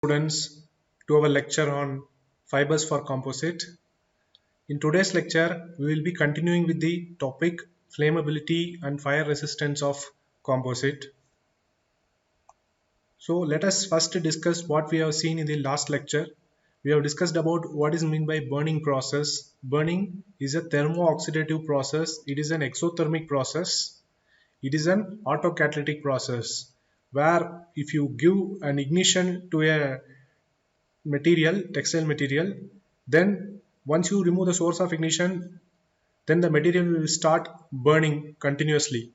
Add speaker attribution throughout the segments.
Speaker 1: Students to our lecture on fibers for composite. In today's lecture, we will be continuing with the topic flammability and fire resistance of composite. So let us first discuss what we have seen in the last lecture. We have discussed about what is meant by burning process. Burning is a thermo-oxidative process. It is an exothermic process. It is an autocatalytic process where if you give an ignition to a textile material, then once you remove the source of ignition, then the material will start burning continuously.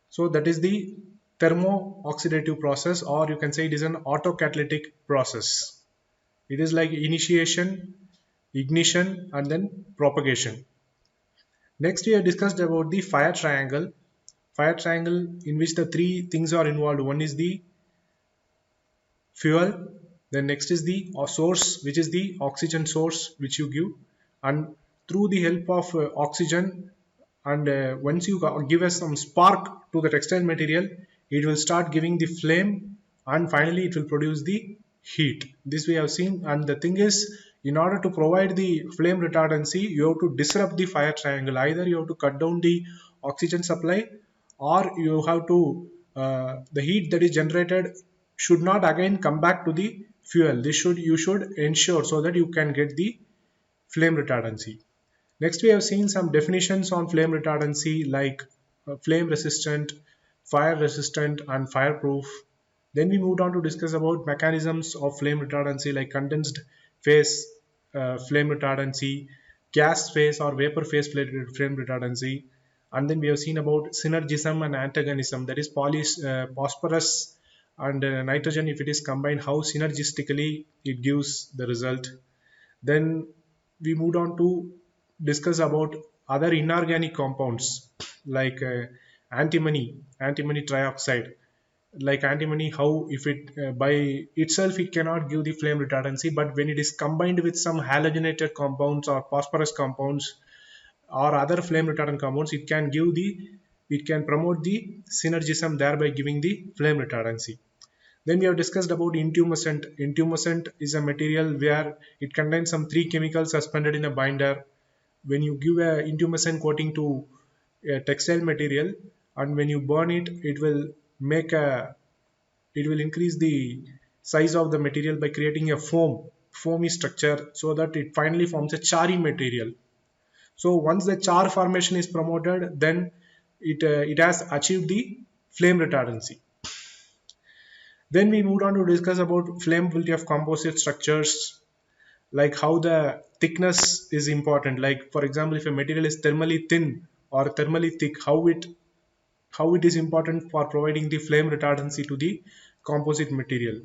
Speaker 1: So that is the thermo-oxidative process, or you can say it is an autocatalytic process. It is like initiation, ignition, and then propagation. Next, we have discussed about the fire triangle. Fire triangle in which the three things are involved. One is the fuel, then next is the source, which is the oxygen source which you give, and through the help of oxygen, and once you give us some spark to the textile material, it will start giving the flame, and finally it will produce the heat. This we have seen. And the thing is, in order to provide the flame retardancy, you have to disrupt the fire triangle. Either you have to cut down the oxygen supply, or you have to the heat that is generated should not again come back to the fuel. This should you should ensure, so that you can get the flame retardancy. Next, we have seen some definitions on flame retardancy, like flame resistant, fire resistant, and fireproof. Then we moved on to discuss about mechanisms of flame retardancy, like condensed phase flame retardancy, gas phase or vapor phase flame retardancy. And then we have seen about synergism and antagonism, that is phosphorus and nitrogen, if it is combined, how synergistically it gives the result. Then we moved on to discuss about other inorganic compounds, like antimony trioxide. Like antimony, how if it by itself it cannot give the flame retardancy, but when it is combined with some halogenated compounds or phosphorus compounds or other flame retardant compounds, it can promote the synergism, thereby giving the flame retardancy. Then we have discussed about intumescent. Intumescent is a material where it contains some three chemicals suspended in a binder. When you give a intumescent coating to a textile material, and when you burn it, it will increase the size of the material by creating a foamy structure, so that it finally forms a charring material. So once the char formation is promoted, then it has achieved the flame retardancy. Then we moved on to discuss about flammability of composite structures, like how the thickness is important. Like for example, if a material is thermally thin or thermally thick, how it is important for providing the flame retardancy to the composite material.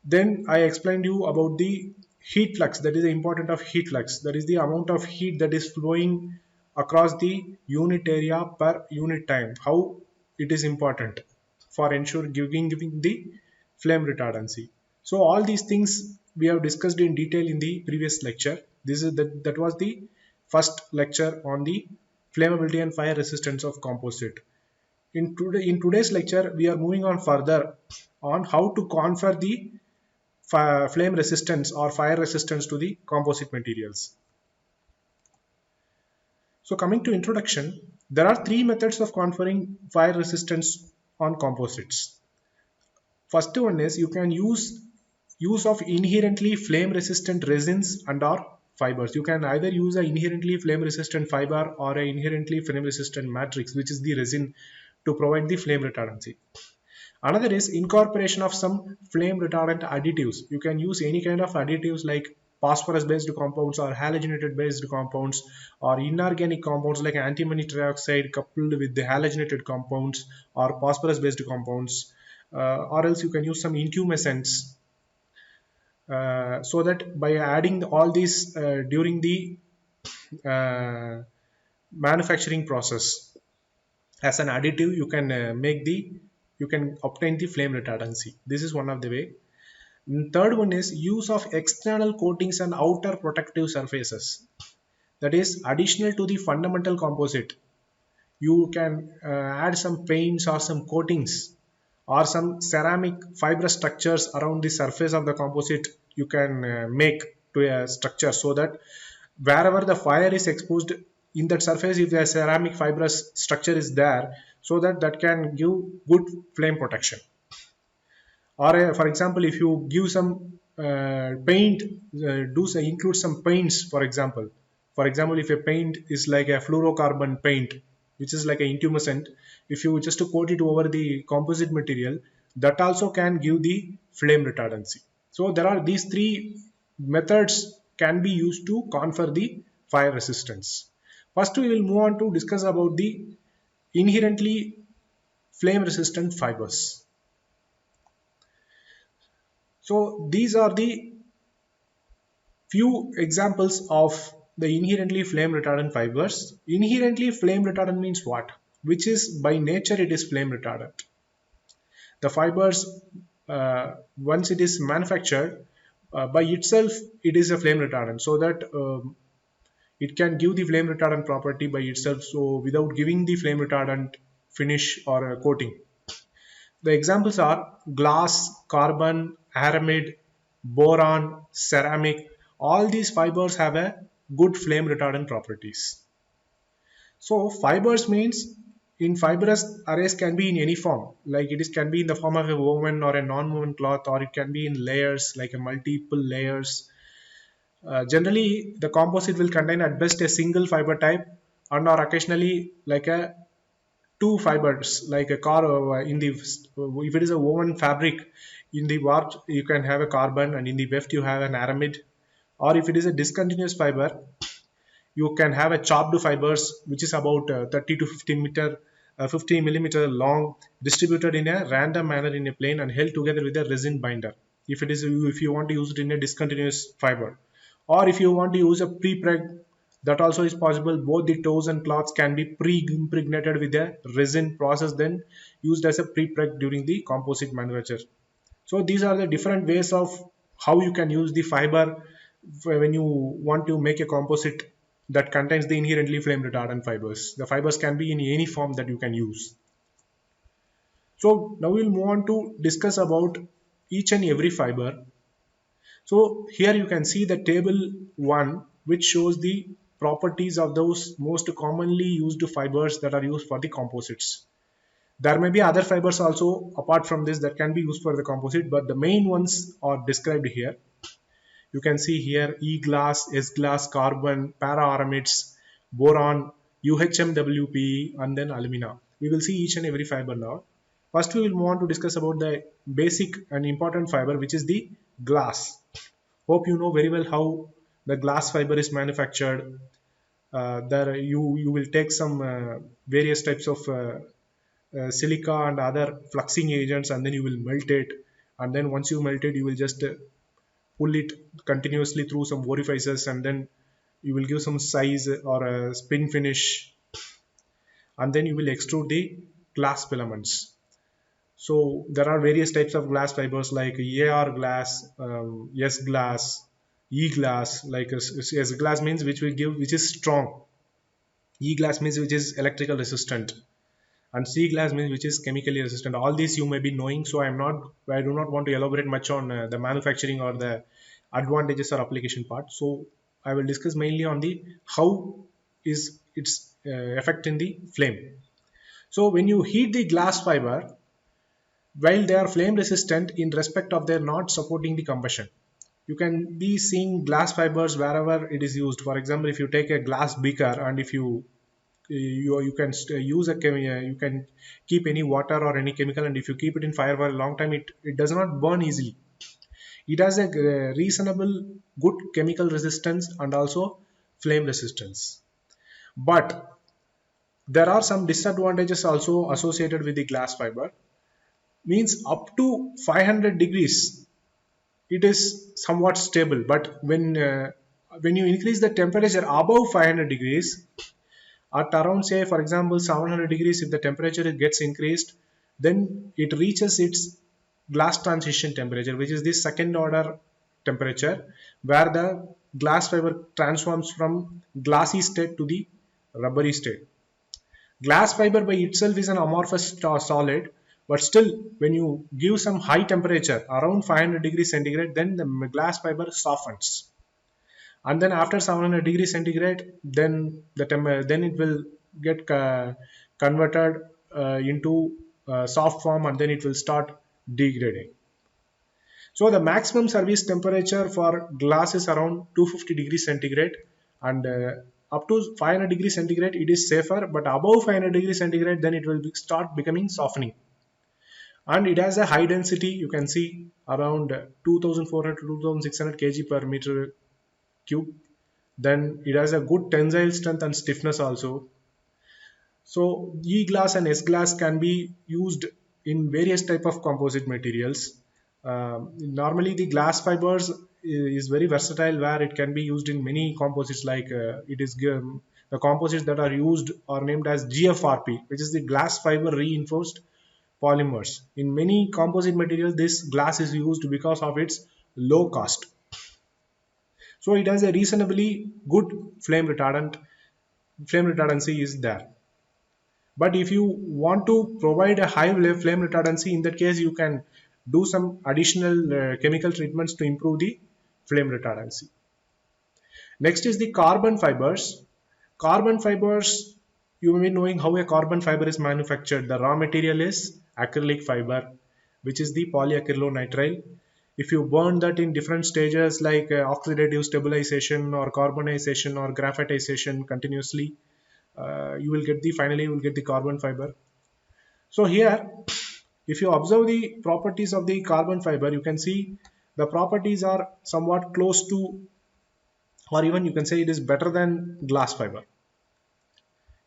Speaker 1: Then I explained you about the heat flux, that is the importance of heat flux, that is the amount of heat that is flowing across the unit area per unit time, how it is important for ensure giving the flame retardancy. So all these things we have discussed in detail in the previous lecture. That was the first lecture on the flammability and fire resistance of composite. In today's lecture, we are moving on further on how to confer the flame resistance or fire resistance to the composite materials. So coming to introduction, there are three methods of conferring fire resistance on composites. First one is you can use of inherently flame resistant resins and or fibers. You can either use an inherently flame resistant fiber or an inherently flame resistant matrix, which is the resin, to provide the flame retardancy. Another is incorporation of some flame retardant additives. You can use any kind of additives like phosphorus based compounds or halogenated based compounds, or inorganic compounds like antimony trioxide coupled with the halogenated compounds or phosphorus based compounds, or else you can use some intumescents, so that by adding all these during the manufacturing process as an additive, you can obtain the flame retardancy. This is one of the way. Third one is use of external coatings and outer protective surfaces, that is additional to the fundamental composite. You can add some paints or some coatings or some ceramic fibrous structures around the surface of the composite you can make to a structure, so that wherever the fire is exposed in that surface, if the ceramic fibrous structure is there, so that that can give good flame protection. Or for example, if you give some paint, include some paints, for example if a paint is like a fluorocarbon paint, which is like an intumescent, if you just coat it over the composite material, that also can give the flame retardancy. So there are these three methods can be used to confer the fire resistance. First we will move on to discuss about the inherently flame resistant fibers. So these are the few examples of the inherently flame retardant fibers. Inherently flame retardant means what? Which is by nature it is flame retardant. The fibers, once it is manufactured, by itself it is a flame retardant, so that it can give the flame retardant property by itself, so without giving the flame retardant finish or coating. The examples are glass, carbon, aramid, boron, ceramic. All these fibers have a good flame retardant properties. So fibers means in fibrous arrays can be in any form, like it is can be in the form of a woven or a non-woven cloth, or it can be in layers like a multiple layers. Generally, the composite will contain at best a single fiber type, and or occasionally like a two fibers, like a car in the if it is a woven fabric, in the warp you can have a carbon, and in the weft you have an aramid. Or if it is a discontinuous fiber, you can have a chopped fibers, which is about 30 to 50 millimeter long, distributed in a random manner in a plane and held together with a resin binder. If you want to use it in a discontinuous fiber, or if you want to use a pre-preg, that also is possible. Both the toes and cloths can be pre-impregnated with a resin process, then used as a pre-preg during the composite manufacture. So these are the different ways of how you can use the fiber when you want to make a composite that contains the inherently flame retardant fibers. The fibers can be in any form that you can use. So now we'll move on to discuss about each and every fiber. So here you can see the table 1, which shows the properties of those most commonly used fibers that are used for the composites. There may be other fibers also apart from this that can be used for the composite, but the main ones are described here. You can see here E-glass, S-glass, carbon, para-aramids, boron, UHMWPE, and then alumina. We will see each and every fiber now. First we will move on to discuss about the basic and important fiber, which is the glass. Hope you know very well how the glass fiber is manufactured. There you will take some various types of silica and other fluxing agents, and then you will melt it, and then once you melt it, you will just pull it continuously through some orifices, and then you will give some size or a spin finish, and then you will extrude the glass filaments. So there are various types of glass fibers like AR glass, S glass, E glass. Like S glass means which is strong, E glass means which is electrical resistant, and C glass means which is chemically resistant. All these you may be knowing, so I do not want to elaborate much on the manufacturing or the advantages or application part. So I will discuss mainly on the how is its effect in the flame. So when you heat the glass fiber, while they are flame resistant in respect of their not supporting the combustion, you can be seeing glass fibers wherever it is used. For example, if you take a glass beaker, and if you can use you can keep any water or any chemical, and if you keep it in fire for a long time, it does not burn easily. It has a reasonable good chemical resistance and also flame resistance. But there are some disadvantages also associated with the glass fiber. Means up to 500 degrees it is somewhat stable, but when you increase the temperature above 500 degrees, at around, say for example 700 degrees, if the temperature gets increased, then it reaches its glass transition temperature, which is the second order temperature, where the glass fiber transforms from glassy state to the rubbery state. Glass fiber by itself is an amorphous solid, But still, when you give some high temperature around 500 degrees centigrade, then the glass fiber softens, and then after 700 degrees centigrade, then then it will get converted into soft form, and then it will start degrading. So the maximum service temperature for glass is around 250 degrees centigrade, and up to 500 degrees centigrade it is safer, but above 500 degrees centigrade then it will start becoming softening. And it has a high density, you can see around 2400 to 2600 kg per meter cube. Then it has a good tensile strength and stiffness also. So E glass and S glass can be used in various type of composite materials. Normally the glass fibers is very versatile, where it can be used in many composites, like the composites that are used are named as GFRP, which is the glass fiber reinforced polymers. In many composite materials this glass is used because of its low cost. So it has a reasonably good flame retardancy is there. But if you want to provide a high flame retardancy, in that case you can do some additional chemical treatments to improve the flame retardancy. Next is the carbon fibers. Carbon fibers, you may be knowing how a carbon fiber is manufactured. The raw material is acrylic fiber, which is the polyacrylonitrile. If you burn that in different stages like oxidative stabilization or carbonization or graphitization continuously, finally you will get the carbon fiber. So here, if you observe the properties of the carbon fiber, you can see the properties are somewhat close to, or even you can say it is better than glass fiber.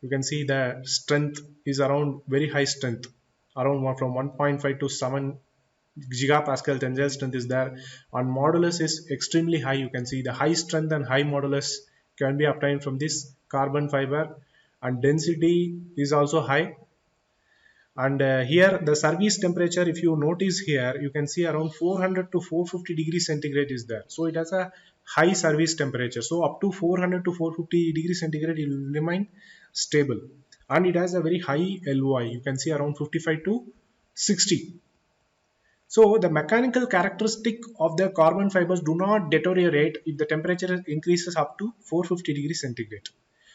Speaker 1: You can see the strength is around very high strength, around from 1.5 to 7 gigapascal tensile strength is there, and modulus is extremely high. You can see the high strength and high modulus can be obtained from this carbon fiber, and density is also high. And here the service temperature, if you notice here, you can see around 400 to 450 degrees centigrade is there. So it has a high service temperature. So up to 400 to 450 degrees centigrade it will remain stable, and it has a very high LOI. You can see around 55 to 60. So the mechanical characteristic of the carbon fibers do not deteriorate if the temperature increases up to 450 degrees centigrade.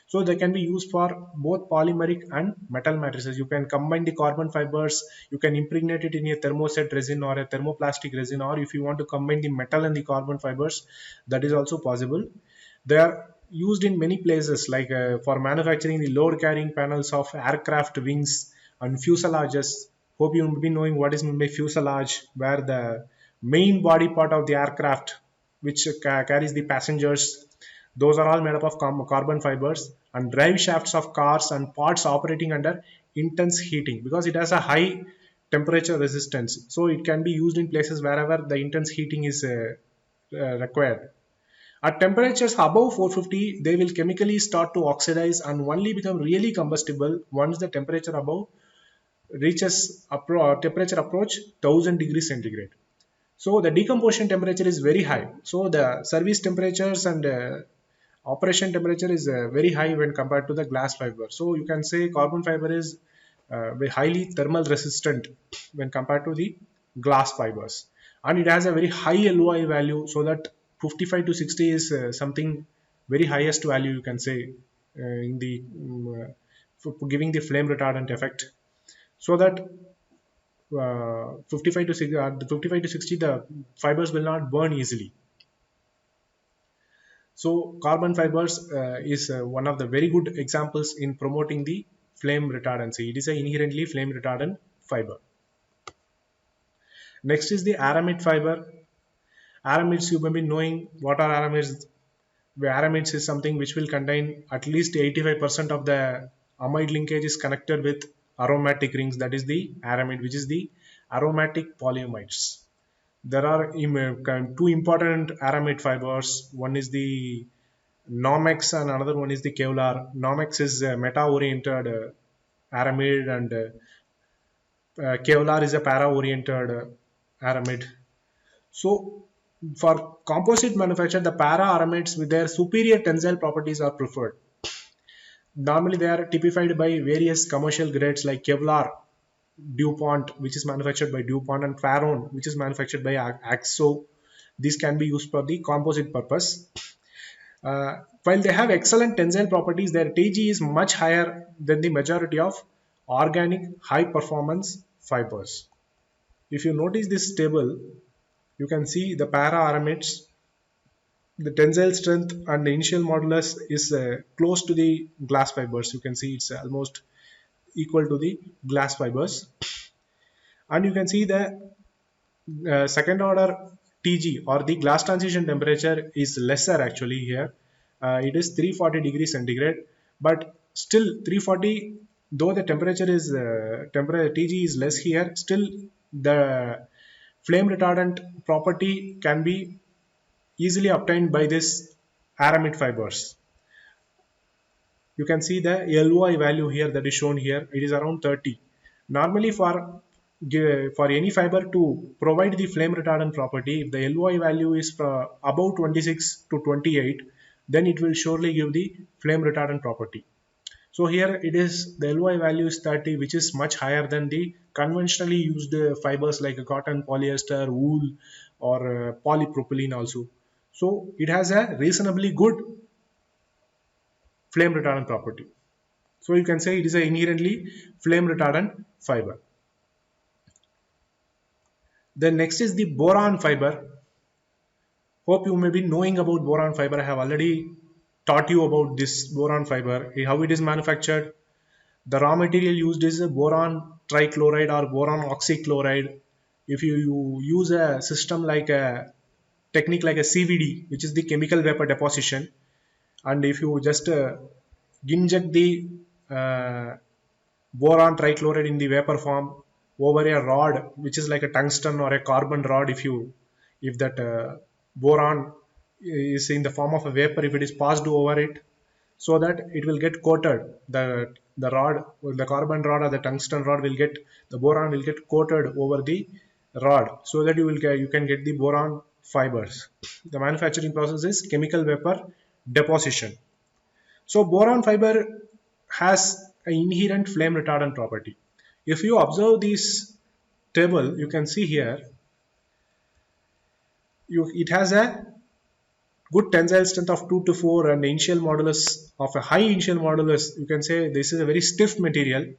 Speaker 1: So they can be used for both polymeric and metal matrices. You can combine the carbon fibers, you can impregnate it in a thermoset resin or a thermoplastic resin, or if you want to combine the metal and the carbon fibers, that is also possible. They are used in many places, like for manufacturing the load carrying panels of aircraft wings and fuselages. Hope you will be knowing what is meant by fuselage, where the main body part of the aircraft which carries the passengers, those are all made up of carbon fibers. And drive shafts of cars and parts operating under intense heating, because it has a high temperature resistance, so it can be used in places wherever the intense heating is required. At temperatures above 450, they will chemically start to oxidize and only become really combustible once the temperature above reaches temperature approach 1000 degrees centigrade. So the decomposition temperature is very high. So the service temperatures and operation temperature is very high when compared to the glass fiber. So you can say carbon fiber is very highly thermal resistant when compared to the glass fibers, and it has a very high LOI value, so that 55 to 60 is something very highest value, you can say, in the for giving the flame retardant effect. So that 55 to 60 the fibers will not burn easily. So carbon fibers is one of the very good examples in promoting the flame retardancy. It is an inherently flame retardant fiber. Next is the Aramid fiber. Aramids, you may be knowing what are aramids. Aramids is something which will contain at least 85% of the amide linkage is connected with aromatic rings. That is the aramid, which is the aromatic polyamides. There are two important aramid fibers. One is the Nomex and another one is the Kevlar. Nomex is a meta-oriented aramid, and Kevlar is a para-oriented aramid. So for composite manufacture, the para-aramids with their superior tensile properties are preferred. Normally they are typified by various commercial grades like Kevlar. DuPont, which is manufactured by DuPont, and Faron, which is manufactured by Axo. These can be used for the composite purpose. While they have excellent tensile properties, their TG is much higher than the majority of organic high performance fibers. If you notice this table, you can see the para aramids, the tensile strength and the initial modulus is close to the glass fibers. You can see it's almost equal to the glass fibers, and you can see the second order TG or the glass transition temperature is lesser actually here. It is 340 degrees centigrade, but still 340, though the temperature is TG is less here, still the flame retardant property can be easily obtained by this aramid fibers. You can see the LOI value here that is shown here. It is around 30. Normally for any fiber to provide the flame retardant property, if the LOI value is above 26 to 28, then it will surely give the flame retardant property. So here it is, the LOI value is 30, which is much higher than the conventionally used fibers like cotton, polyester, wool, or polypropylene also. So it has a reasonably good flame retardant property. So you can say it is an inherently flame retardant fiber. Then next is the boron fiber. Hope you may be knowing about boron fiber. I have already taught you about this boron fiber, how it is manufactured. The raw material used is boron trichloride or boron oxychloride. If you use a system like a technique like a CVD, which is the chemical vapor deposition, and if you just inject the boron trichloride in the vapor form over a rod, which is like a tungsten or a carbon rod, if that boron is in the form of a vapor, if it is passed over it, so that it will get coated, the rod, the carbon rod or the tungsten rod will get, the boron will get coated over the rod, so that you can get the boron fibers. The manufacturing process is chemical vapor deposition. So boron fiber has an inherent flame retardant property. If you observe this table, you can see here, it has a good tensile strength of 2 to 4 and initial modulus of a high initial modulus. You can say this is a very stiff material,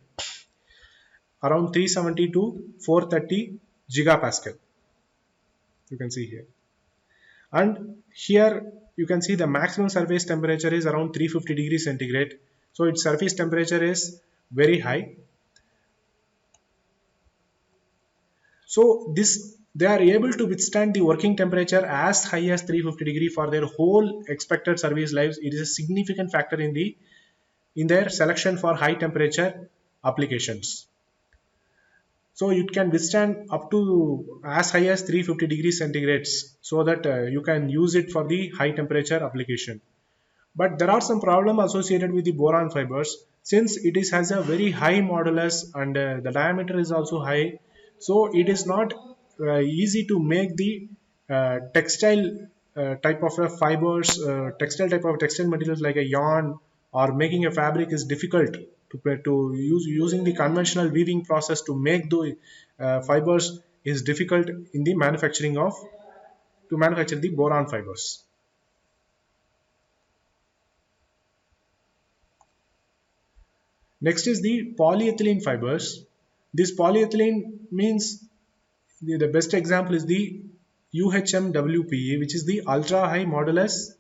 Speaker 1: around 370 to 430 gigapascal. You can see here. And here you can see the maximum surface temperature is around 350 degrees centigrade. So its surface temperature is very high. So they are able to withstand the working temperature as high as 350 degree for their whole expected service lives. It is a significant factor in their selection for high temperature applications. So it can withstand up to as high as 350 degrees centigrades, so that you can use it for the high temperature application. But there are some problems associated with the boron fibers, since has a very high modulus and the diameter is also high. So it is not easy to make the textile type of fibers, textile type of textile materials like a yarn, or making a fabric is difficult to use. Using the conventional weaving process to make the fibers is difficult in the to manufacture the boron fibers. Next is the polyethylene fibers. This polyethylene means the best example is the UHMWPE, which is the ultra high modulus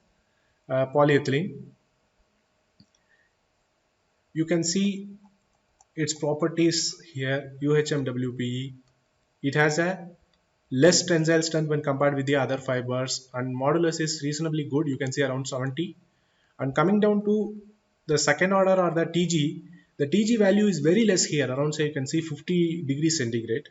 Speaker 1: polyethylene. You can see its properties here. UHMWPE, it has a less tensile strength when compared with the other fibers, and modulus is reasonably good. You can see around 70. And coming down to the second order or the TG, the TG value is very less here, around, say, you can see 50 degrees centigrade,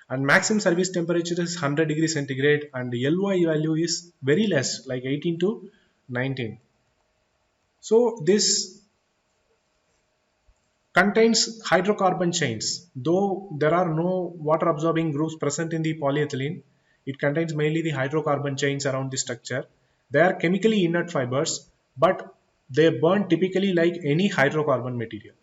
Speaker 1: and maximum service temperature is 100 degrees centigrade, and the LOI value is very less, like 18 to 19. So this contains hydrocarbon chains. Though there are no water absorbing groups present in the polyethylene, it contains mainly the hydrocarbon chains around the structure. They are chemically inert fibers, but they burn typically like any hydrocarbon material.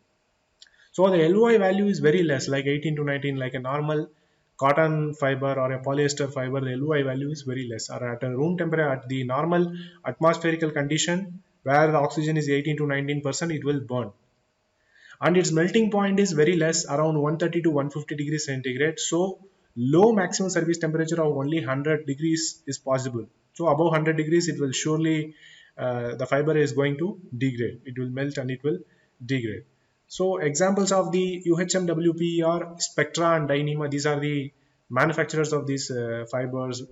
Speaker 1: So the LOI value is very less, like 18 to 19, like a normal cotton fiber or a polyester fiber, the LOI value is very less. Or at a room temperature, at the normal atmospherical condition, where the oxygen is 18 to 19%, it will burn. And its melting point is very less, around 130 to 150 degrees centigrade. So low maximum service temperature of only 100 degrees is possible. So above 100 degrees, it will surely, the fiber is going to degrade. It will melt and it will degrade. So examples of the UHMWPE are Spectra and Dyneema. These are the manufacturers of these fibers.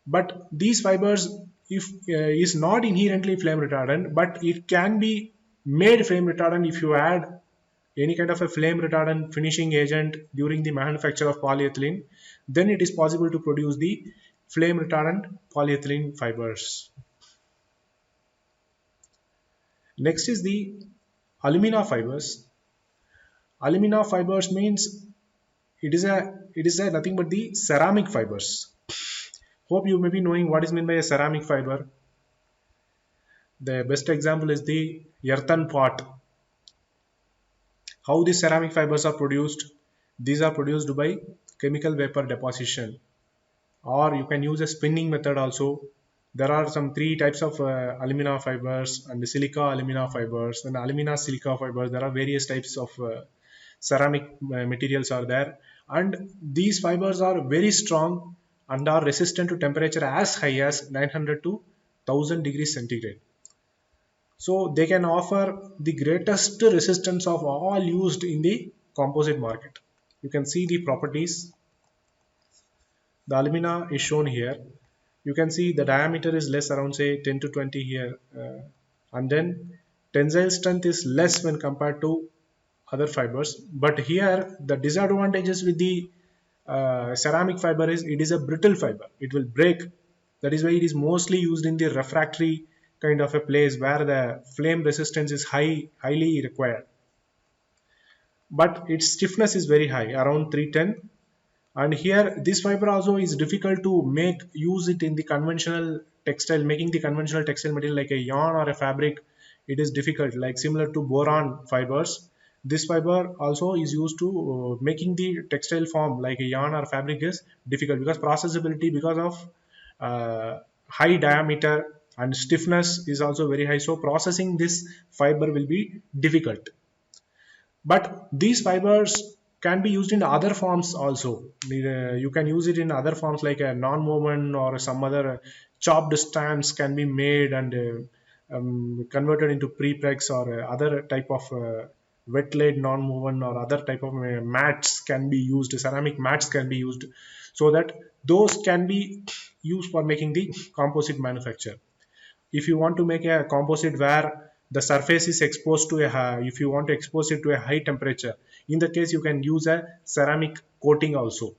Speaker 1: But these fibers, if is not inherently flame retardant, but it can be made flame retardant if you add any kind of a flame retardant finishing agent during the manufacture of polyethylene. Then it is possible to produce the flame retardant polyethylene fibers. Next is the alumina fibers. Alumina fibers means it is a nothing but the ceramic fibers. Hope you may be knowing what is meant by a ceramic fiber. The best example is the earthen pot. How these ceramic fibers are produced? These are produced by chemical vapor deposition, or you can use a spinning method also. There are some three types of alumina fibers and the silica alumina fibers and alumina silica fibers. There are various types of ceramic materials are there, and these fibers are very strong and are resistant to temperature as high as 900 to 1000 degrees centigrade. So they can offer the greatest resistance of all used in the composite market. You can see the properties. The alumina is shown here. You can see the diameter is less, around say 10 to 20 here, and then tensile strength is less when compared to other fibers. But here the disadvantages with the ceramic fiber is it is a brittle fiber. It will break. That is why it is mostly used in the refractory kind of a place where the flame resistance is highly required. But its stiffness is very high, around 310. And here this fiber also is difficult to make use it in the conventional textile, making the conventional textile material like a yarn or a fabric. It is difficult, like similar to boron fibers. This fiber also is used to making the textile form like a yarn or fabric is difficult because processability, because of high diameter and stiffness is also very high. So processing this fiber will be difficult. But these fibers can be used in other forms also. You can use it in other forms like a non-woven or some other chopped strands can be made and converted into prepregs or other type of wet laid non-woven or other type of mats can be used. Ceramic mats can be used, so that those can be used for making the composite manufacture. If you want to make a composite where the surface is exposed to if you want to expose it to a high temperature, in the case you can use a ceramic coating also.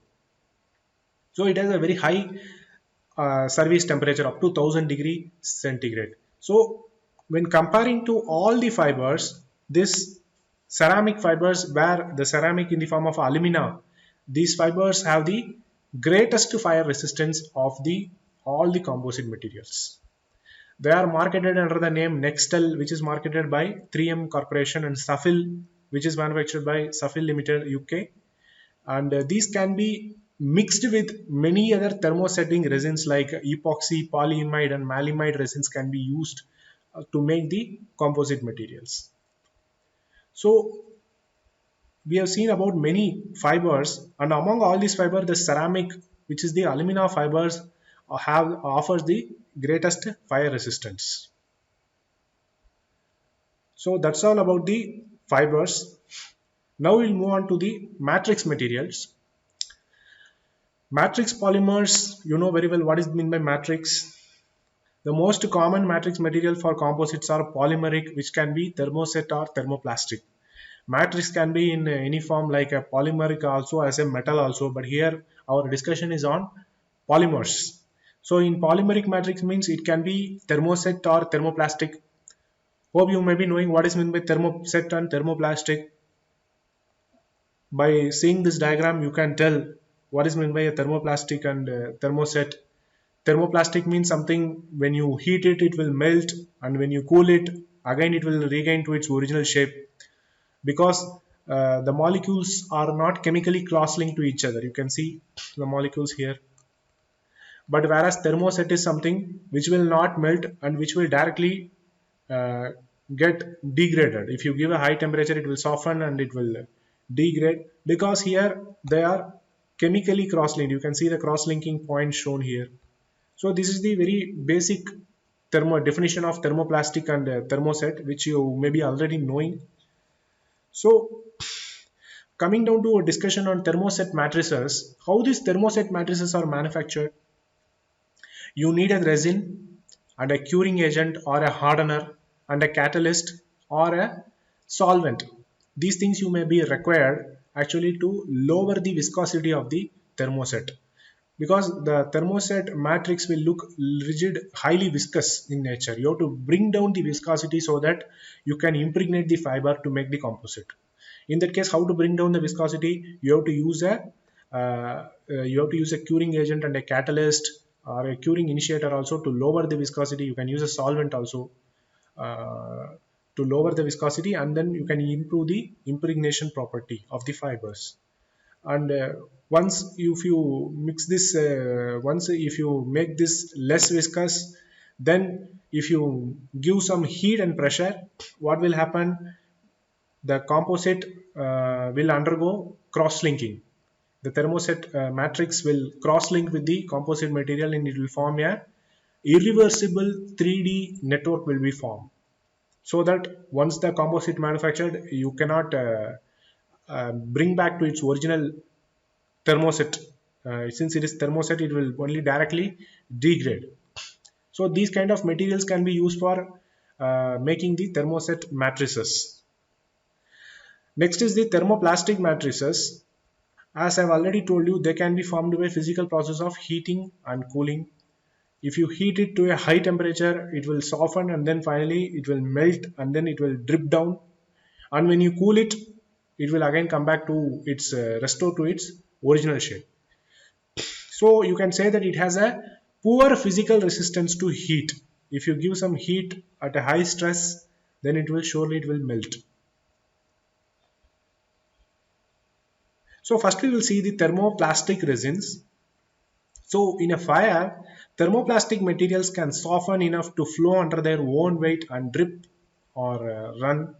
Speaker 1: So it has a very high service temperature up to 1000 degree centigrade. So when comparing to all the fibers, this ceramic fibers, where the ceramic in the form of alumina, these fibers have the greatest fire resistance of the all the composite materials. They are marketed under the name Nextel, which is marketed by 3M Corporation, and Safil, which is manufactured by Safil Limited, UK. And these can be mixed with many other thermosetting resins like epoxy, polyimide, and malimide resins can be used to make the composite materials. So we have seen about many fibers, and among all these fibers, the ceramic, which is the alumina fibers, offers the greatest fire resistance. So that's all about the fibers. Now we'll move on to the matrix materials. Matrix polymers, you know very well what is meant by matrix. The most common matrix material for composites are polymeric, which can be thermoset or thermoplastic. Matrix can be in any form, like a polymeric also, as a metal also, but here our discussion is on polymers. So in polymeric matrix means it can be thermoset or thermoplastic. Hope you may be knowing what is meant by thermoset and thermoplastic. By seeing this diagram, you can tell what is meant by a thermoplastic and thermoset. Thermoplastic means something when you heat it, it will melt, and when you cool it, again it will regain to its original shape. Because the molecules are not chemically cross-linked to each other. You can see the molecules here. But whereas thermoset is something which will not melt and which will directly uh, get degraded. If you give a high temperature, it will soften and it will degrade, because here they are chemically cross-linked. You can see the cross-linking point shown here. So this is the very basic definition of thermoplastic and thermoset, which you may be already knowing. So coming down to a discussion on thermoset matrices, how these thermoset matrices are manufactured. You need a resin and a curing agent or a hardener and a catalyst or a solvent. These things you may be required actually to lower the viscosity of the thermoset, because the thermoset matrix will look rigid, highly viscous in nature. You have to bring down the viscosity so that you can impregnate the fiber to make the composite. In that case, how to bring down the viscosity? You have to use a curing agent and a catalyst or a curing initiator also to lower the viscosity. You can use a solvent also uh, to lower the viscosity, and then you can improve the impregnation property of the fibers. And once if you mix this once if you make this less viscous, then if you give some heat and pressure, what will happen? The composite will undergo cross-linking. The thermoset matrix will cross-link with the composite material and it will form a irreversible 3D network will be formed. So that once the composite manufactured, you cannot bring back to its original thermoset. Since it is thermoset, it will only directly degrade. So these kind of materials can be used for making the thermoset matrices. Next is the thermoplastic matrices. As I've already told you, they can be formed by physical process of heating and cooling. If you heat it to a high temperature, it will soften and then finally it will melt and then it will drip down. And when you cool it, it will again come back to its restore to its original shape. So you can say that it has a poor physical resistance to heat. If you give some heat at a high stress, then it will melt. So first we will see the thermoplastic resins. So in a fire, thermoplastic materials can soften enough to flow under their own weight and drip or run.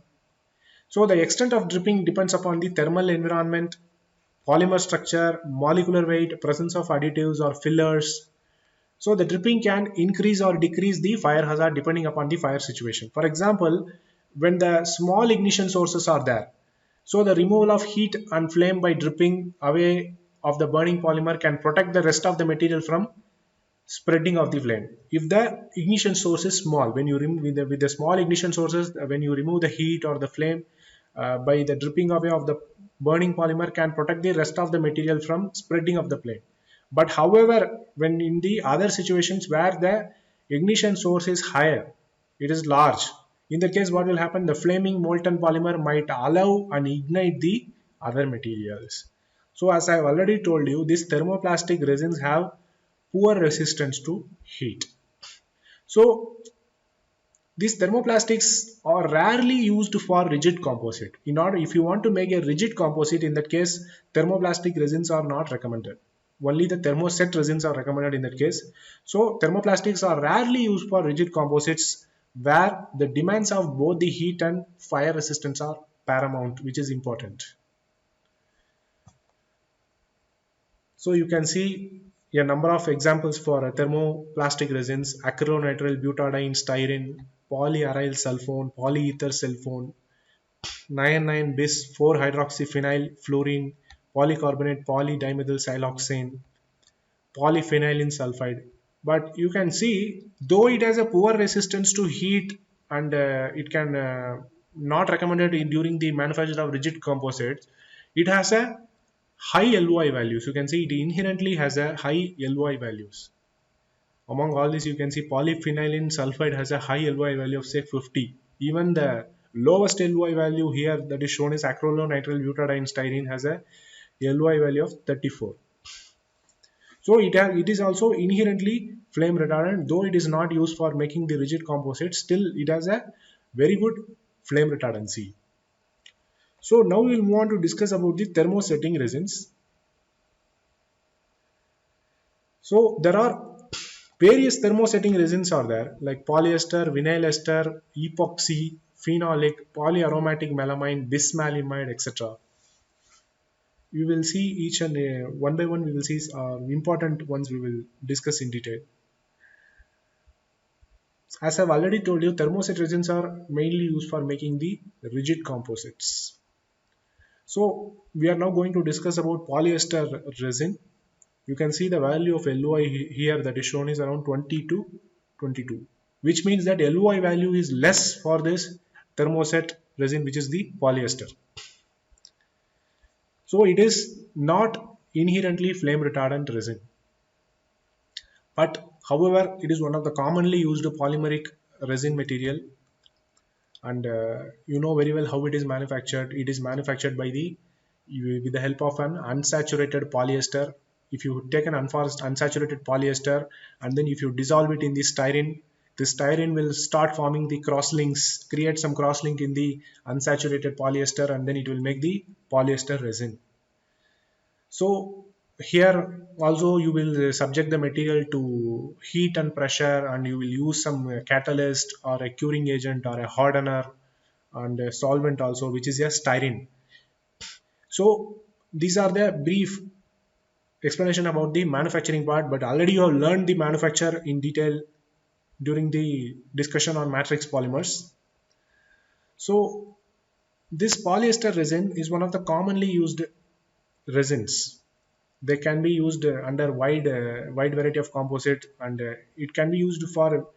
Speaker 1: So the extent of dripping depends upon the thermal environment, polymer structure, molecular weight, presence of additives or fillers. So the dripping can increase or decrease the fire hazard depending upon the fire situation. For example, when the small ignition sources are there, so the removal of heat and flame by dripping away of the burning polymer can protect the rest of the material from spreading of the flame. If the ignition source is small, when you remove with the small ignition sources, when you remove the heat or the flame by the dripping away of the burning polymer can protect the rest of the material from spreading of the flame. But however, when in the other situations where the ignition source is higher, it is large. In that case, what will happen? The flaming molten polymer might allow and ignite the other materials. So as I have already told you, these thermoplastic resins have poor resistance to heat. So these thermoplastics are rarely used for rigid composite. In order, if you want to make a rigid composite, in that case, thermoplastic resins are not recommended. Only the thermoset resins are recommended in that case. So thermoplastics are rarely used for rigid composites where the demands of both the heat and fire resistance are paramount, which is important. So you can see a number of examples for thermoplastic resins: acrylonitrile butadiene styrene, polyaryl sulfone, polyether sulfone, 9,9 bis 4 hydroxyphenyl fluorine, polycarbonate polydimethyl siloxane, polyphenylene sulfide. But you can see, though it has a poor resistance to heat and it can not recommended during the manufacture of rigid composites, it has a high LOI values. You can see it inherently has a high LOI values. Among all this, you can see polyphenylene sulfide has a high LOI value of say 50. Even the lowest LOI value here that is shown is acrylonitrile butadiene styrene has a LOI value of 34. So it is also inherently flame retardant, though it is not used for making the rigid composite, still it has a very good flame retardancy. So now we will move on to discuss about the thermosetting resins. So there are various thermosetting resins are there like polyester, vinyl ester, epoxy, phenolic, polyaromatic melamine, bismaleimide, etc. We will see each and one by one. We will see important ones. We will discuss in detail. As I've already told you, thermoset resins are mainly used for making the rigid composites. So we are now going to discuss about polyester resin. You can see the value of LOI here that is shown is around 20 to 22, which means that LOI value is less for this thermoset resin, which is the polyester. So it is not inherently flame retardant resin, but however, it is one of the commonly used polymeric resin material, and you know very well how it is manufactured. It is manufactured by the with the help of an unsaturated polyester. If you take an unsaturated polyester and then if you dissolve it in the styrene will start forming the crosslinks, create some crosslink in the unsaturated polyester, and then it will make the polyester resin. So here also you will subject the material to heat and pressure, and you will use some catalyst or a curing agent or a hardener and a solvent also, which is a styrene. So these are the brief explanation about the manufacturing part, but already you have learned the manufacture in detail during the discussion on matrix polymers. So this polyester resin is one of the commonly used resins. They can be used under wide variety of composite, and it can be used for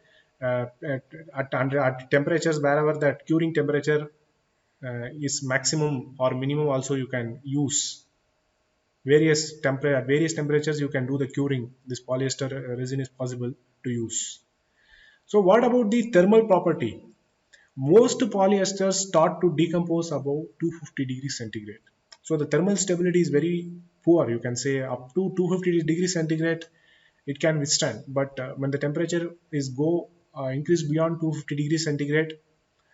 Speaker 1: at temperatures wherever that curing temperature is maximum or minimum. Also you can use at various temperatures you can do the curing. This polyester resin is possible to use. So what about the thermal property? Most polyesters start to decompose above 250 degrees centigrade. So the thermal stability is very poor. You can say up to 250 degrees centigrade it can withstand, but when the temperature is go increase beyond 250 degrees centigrade,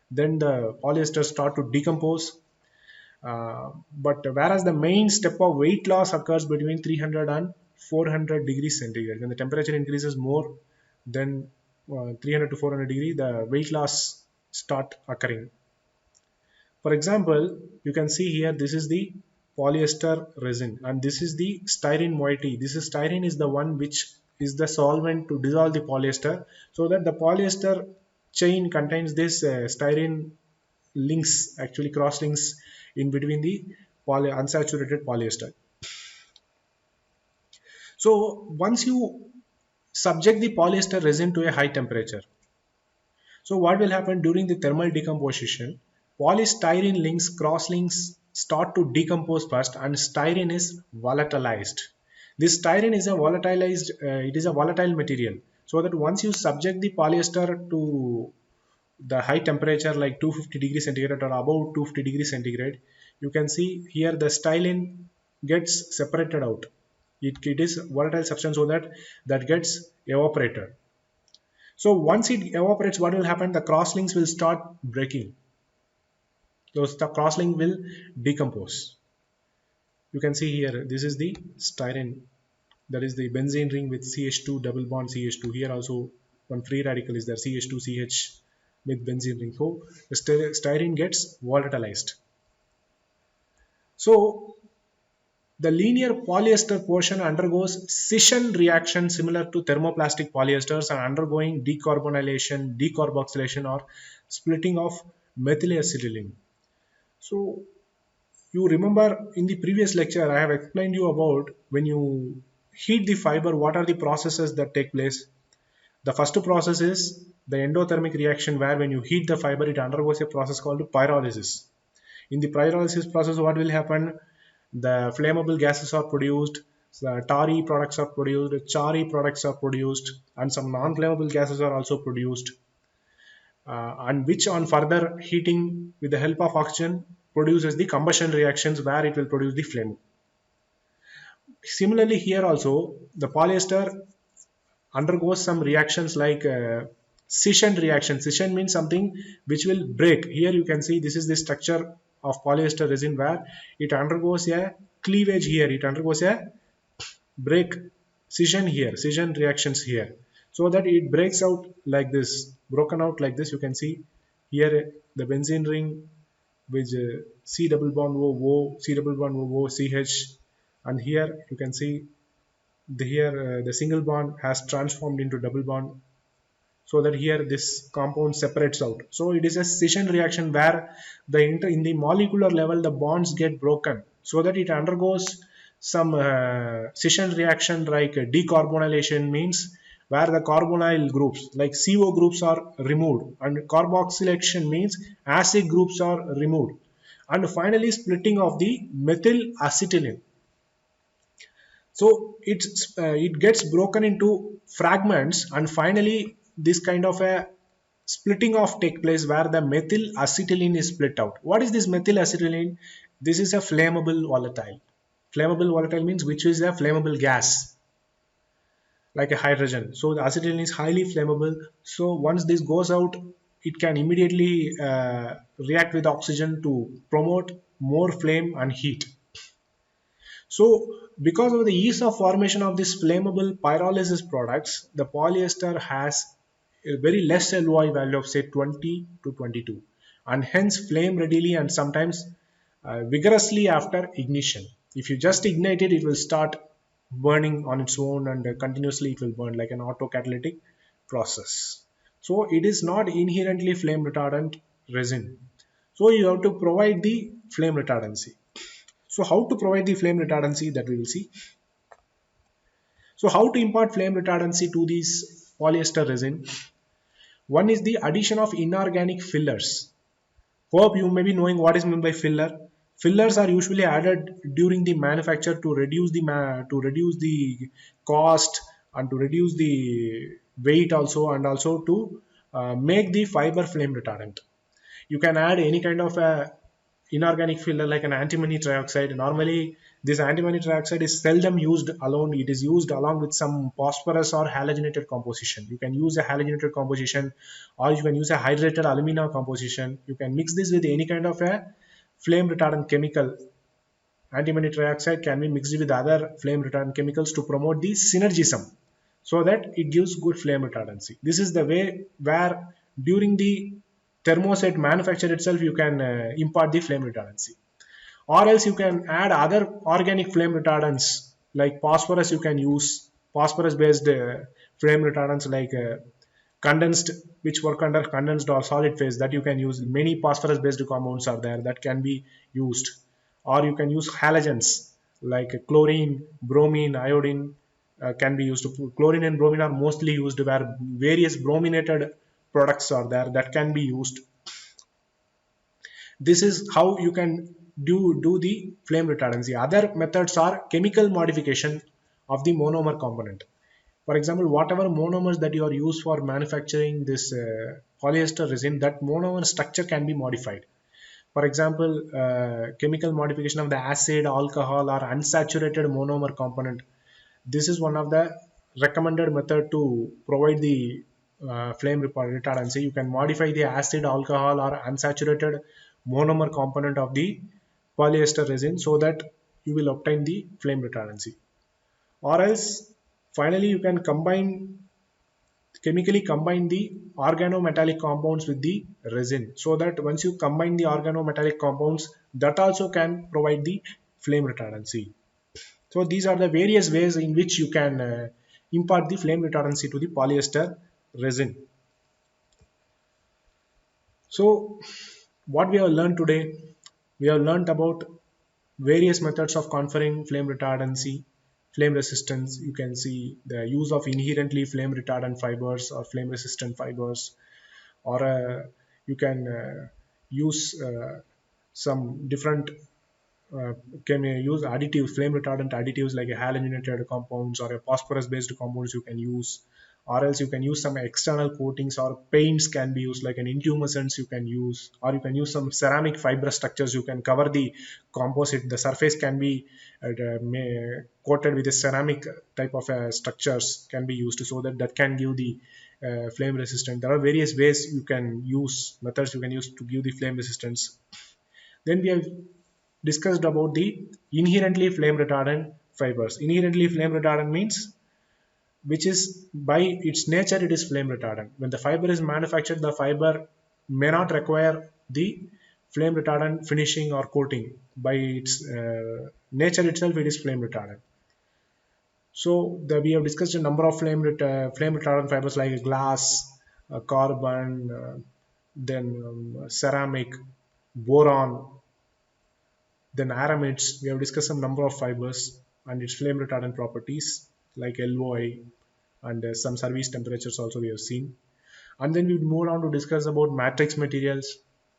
Speaker 1: then the polyesters start to decompose. But whereas the main step of weight loss occurs between 300 and 400 degrees centigrade. When the temperature increases more than 300 to 400 degree, the weight loss start occurring. For example, you can see here this is the polyester resin and this is the styrene moiety. This is styrene is the one which is the solvent to dissolve the polyester, so that the polyester chain contains this styrene links, actually cross links in between the unsaturated polyester. So once you subject the polyester resin to a high temperature, so what will happen during the thermal decomposition? Polystyrene links, cross links start to decompose first, and styrene is volatilized. This styrene is a volatilized, it is a volatile material. So that once you subject the polyester to the high temperature like 250 degrees centigrade or above 250 degrees centigrade, you can see here the styrene gets separated out. It is volatile substance, so that gets evaporated. So once it evaporates, what will happen? The crosslinks will start breaking. Those the crosslink will decompose. You can see here, this is the styrene. That is the benzene ring with CH2 double bond CH2. Here also one free radical is there, CH2CH with benzene ring. So the styrene gets volatilized. So the linear polyester portion undergoes scission reaction similar to thermoplastic polyesters and undergoing decarbonylation, decarboxylation, or splitting of methylacetylene. So you remember in the previous lecture I have explained you about when you heat the fiber, what are the processes that take place. The first process is the endothermic reaction, where when you heat the fiber it undergoes a process called pyrolysis. In the pyrolysis process, what will happen? The flammable gases are produced, the tarry products are produced, charry products are produced, and some non-flammable gases are also produced, and which on further heating with the help of oxygen produces the combustion reactions where it will produce the flame. Similarly here also the polyester undergoes some reactions like scission reaction. Scission means something which will break. Here you can see this is the structure of polyester resin where it undergoes a cleavage here, it undergoes a break scission here, scission reactions here, so that it breaks out like this, broken out like this. You can see here the benzene ring with C double bond O O, C double bond O O, CH, and here you can see the single bond has transformed into double bond, so that here this compound separates out. So it is a scission reaction where in the molecular level the bonds get broken, so that it undergoes some scission reaction like decarbonylation, means where the carbonyl groups like CO groups are removed, and carboxylation means acid groups are removed, and finally splitting of the methyl acetylene. So it gets broken into fragments, and finally this kind of a splitting off take place where the methyl acetylene is split out. What is this methyl acetylene? This is a flammable volatile. Flammable volatile means which is a flammable gas like a hydrogen. So the acetylene is highly flammable. So once this goes out, it can immediately react with oxygen to promote more flame and heat. So because of the ease of formation of this flammable pyrolysis products, the polyester has a very less LOI value of say 20 to 22, and hence flame readily and sometimes vigorously after ignition. If you just ignite it, it will start burning on its own, and continuously it will burn like an autocatalytic process. So it is not inherently flame retardant resin. So you have to provide the flame retardancy. So how to provide the flame retardancy, that we will see. So how to impart flame retardancy to these polyester resin? One is the addition of inorganic fillers. Hope you may be knowing what is meant by filler. Fillers are usually added during the manufacture to reduce the cost and to reduce the weight also, and also to make the fiber flame retardant. You can add any kind of a inorganic filler like an antimony trioxide. Normally this antimony trioxide is seldom used alone, it is used along with some phosphorus or halogenated composition. You can use a halogenated composition, or you can use a hydrated alumina composition. You can mix this with any kind of a flame retardant chemical. Antimony trioxide can be mixed with other flame retardant chemicals to promote the synergism, so that it gives good flame retardancy. This is the way where during the thermoset manufacture itself you can impart the flame retardancy. Or else you can add other organic flame retardants like phosphorus. You can use phosphorus based flame retardants like condensed, which work under condensed or solid phase, that you can use. Many phosphorus based compounds are there that can be used. Or you can use halogens like chlorine, bromine, iodine can be used. Chlorine and bromine are mostly used where various brominated products are there that can be used. This is how you can do the flame retardancy. Other methods are chemical modification of the monomer component. For example, whatever monomers that you are used for manufacturing this polyester resin, that monomer structure can be modified. For example, chemical modification of the acid, alcohol, or unsaturated monomer component. This is one of the recommended method to provide the flame retardancy. You can modify the acid, alcohol, or unsaturated monomer component of the polyester resin, so that you will obtain the flame retardancy. Or else finally you can chemically combine the organometallic compounds with the resin, so that once you combine the organometallic compounds, that also can provide the flame retardancy. So these are the various ways in which you can impart the flame retardancy to the polyester resin. So what we have learned today, we have learned about various methods of conferring flame retardancy, flame resistance. You can see the use of inherently flame retardant fibers or flame resistant fibers, or you can use some different can use additives, flame retardant additives like a halogenated compounds or a phosphorus based compounds you can use. Or else you can use some external coatings or paints can be used like an intumescence you can use. Or you can use some ceramic fiber structures. You can cover the composite, the surface can be coated with a ceramic type of structures can be used, so that can give the flame resistance. There are various ways you can use, methods you can use to give the flame resistance. Then we have discussed about the inherently flame retardant fibers. Inherently flame retardant means which is by its nature it is flame retardant. When the fiber is manufactured, the fiber may not require the flame retardant finishing or coating. By its nature itself, it is flame retardant. So we have discussed a number of flame retardant fibers like glass, carbon, then ceramic, boron, then aramids. We have discussed some number of fibers and its flame retardant properties like LOI and some service temperatures also we have seen. And then we move on to discuss about matrix materials,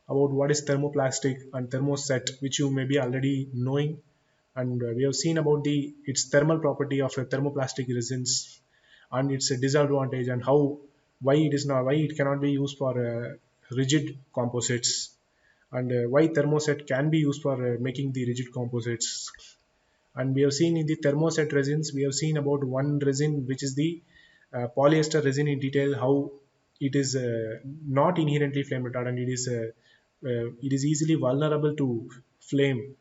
Speaker 1: about what is thermoplastic and thermoset, which you may be already knowing. And we have seen about the its thermal property of a thermoplastic resins and its a disadvantage and how why it cannot be used for rigid composites, and why thermoset can be used for making the rigid composites. And we have seen in the thermoset resins, we have seen about one resin which is the polyester resin in detail, how it is not inherently flame retardant. It is easily vulnerable to flame,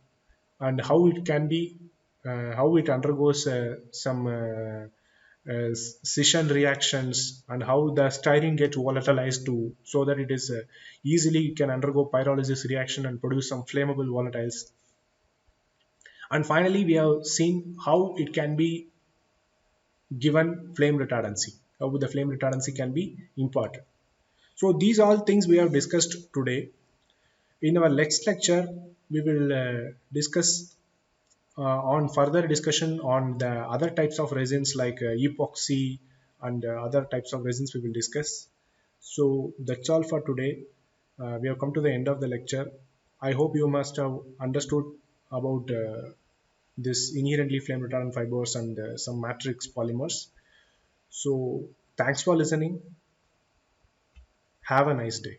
Speaker 1: and how it can be how it undergoes some scission reactions, and how the styrene gets volatilized to so that it is easily can undergo pyrolysis reaction and produce some flammable volatiles. And finally, we have seen how it can be given flame retardancy, how the flame retardancy can be imparted. So these all things we have discussed today. In our next lecture, we will discuss on further discussion on the other types of resins like epoxy and other types of resins we will discuss. So that's all for today. We have come to the end of the lecture. I hope you must have understood about this inherently flame retardant fibers and some matrix polymers. So thanks for listening. Have a nice day.